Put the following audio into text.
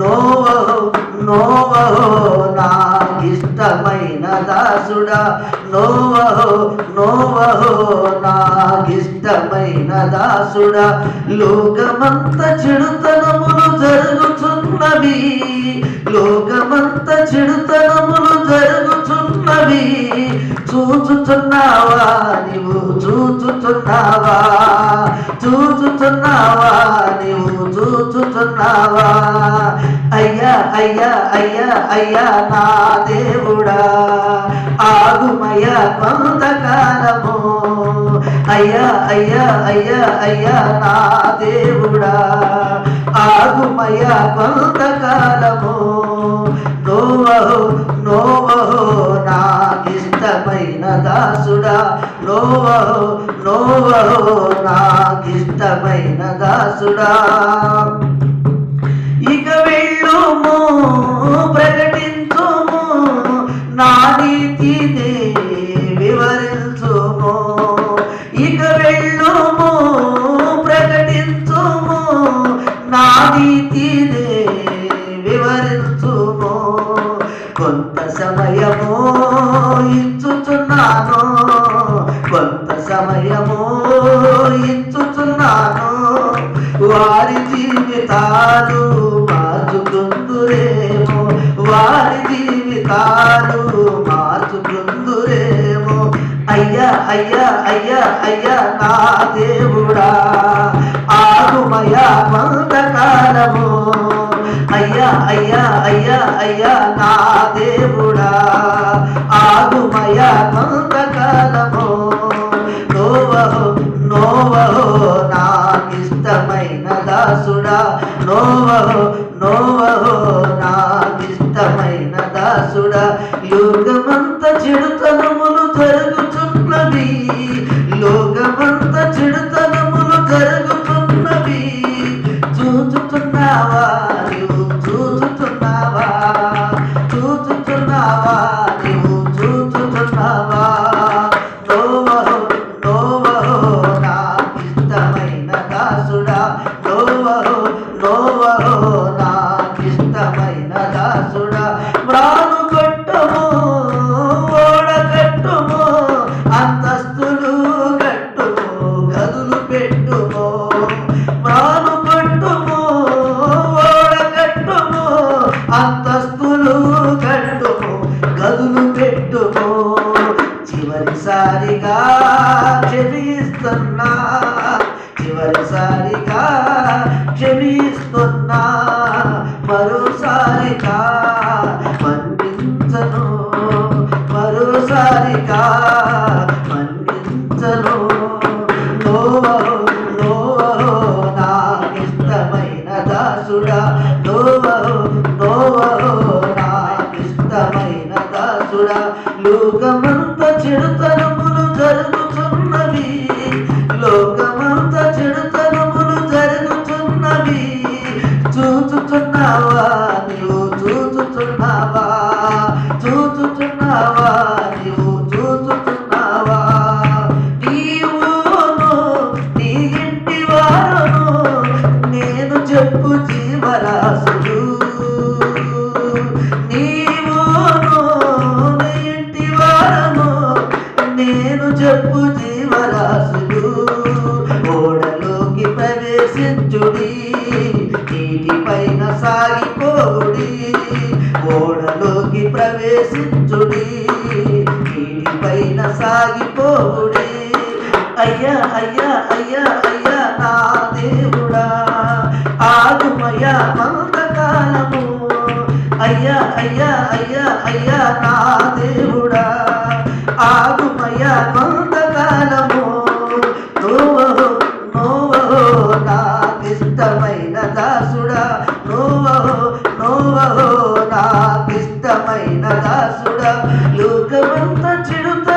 నోవహో నోవహో నాకిష్టమైన దాసుడా, నోవహో నోవహో నాకిష్టమైన దాసుడా. లోకమంత చెడుతనములు జరుగుతున్నవి, లోకమంత చెడుతనములు జరుగుతున్నవి. చూచుచున్నావా నీవు, చూచుచున్నావా, చూచుచున్నావా నీవు, చూచుచున్నావా. అయ్యా అయ్యా అయ్యా అయ్యా నా దేవుడా, ఆగుమయ్యా కొంతకాలము. అయ్యా అయ్యా అయ్యా అయ్యా నా దేవుడా, ఆగుమయ్యా కొంతకాలము. నోవహో నోవహో నాకిష్టమైన దాసుడా, నోవహో నోవహో నాకిష్టమైన దాసుడా. ఇక వెళ్ళుము ప్రకటించుము, నా నీతిని వివరించుము. ఇక వెళ్ళుము ప్రకటించుము, నా నీతిని వివరించుము. కొంత సమయము ఇచ్చుచున్నాను, కొంత సమయము ఇచ్చుచున్నాను. వారి జీవితాలు మార్చుకుందురేమో, వారి జీవితాలు మార్చుకుందురేమో. అయ్యా అయ్యా అయ్యా అయ్యా నా దేవుడా, ఆగుమయ్యా కొంతకాలము. అయ్యా అయ్యా అయ్యా అయ్యా నా దేవుడా, ఆగుమయ్యా కొంతకాలము. నోవహో నోవహో నాకిష్టమైన దాసుడా, నోవహో నోవహో నాకిష్టమైన దాసుడా. లోకమంత చెడుతనములు జరుగుతున్నవి, లోకమంత చెడుతనములు జరుగుతున్నవి. చూచుతున్నావా నీవు, చూచుతున్నావా, చూచుతున్నావా నీవు, చూచుతున్నావా. నోవహో నోవహో నాకిష్టమైన దాసుడా, నోవహో నోవహో నాకిష్టమైన దాసుడా. మ్రాను కట్టుము ఓడకట్టుము, అంతస్తులు కట్టుము గదులు పెట్టుము. మ్రాను కట్టుము ఓడకట్టుము, అంతస్తులు కట్టుము గదులు పెట్టుము. చివరిసారిగా క్షమిస్తున్నా, చివరిసారిగా క్షమిస్తున్నా. మరోసారిగా మన్నించను, మరోసారిగా మన్నించను. నోవహో నోవహో నాకిష్టమైన దాసుడా, నోవహో నోవహో నాకిష్టమైన దాసుడా. లోకమంత చెడుతనములు జరుగుతున్నవి, లోకమంత చెడుతనములు జరుగుతున్నవి. చూచుచున్నావా నీవు, చూచుచున్నావా, చూచుచున్నావా నీవు, చూచుచున్నావా. నీవును నీ ఇంటి వారును నేను చెప్పు జీవరాశులు, నీవును నీ ఇంటి వారును నేను చెప్పు జీవరాశులు. ఓడలోకి ప్రవేశించుడి, నీటిపైన సాగిపోడి. ఓడలోకి ప్రవేశించుడి, నీటిపైన సాగిపోడి. అయ్యా అయ్యా అయ్యా అయ్యా నా దేవుడా, ఆగుమయ్యా కొంతకాలము. అయ్యా అయ్యా అయ్యా అయ్యా నా దేవుడా, ఆగుమయ్యా కొంతకాలము. నోవహో నోవహో నాకిష్టమైన దాసుడా, నోవహో నోవహో నాకిష్టమైన దాసుడా. లోకమంత చెడుత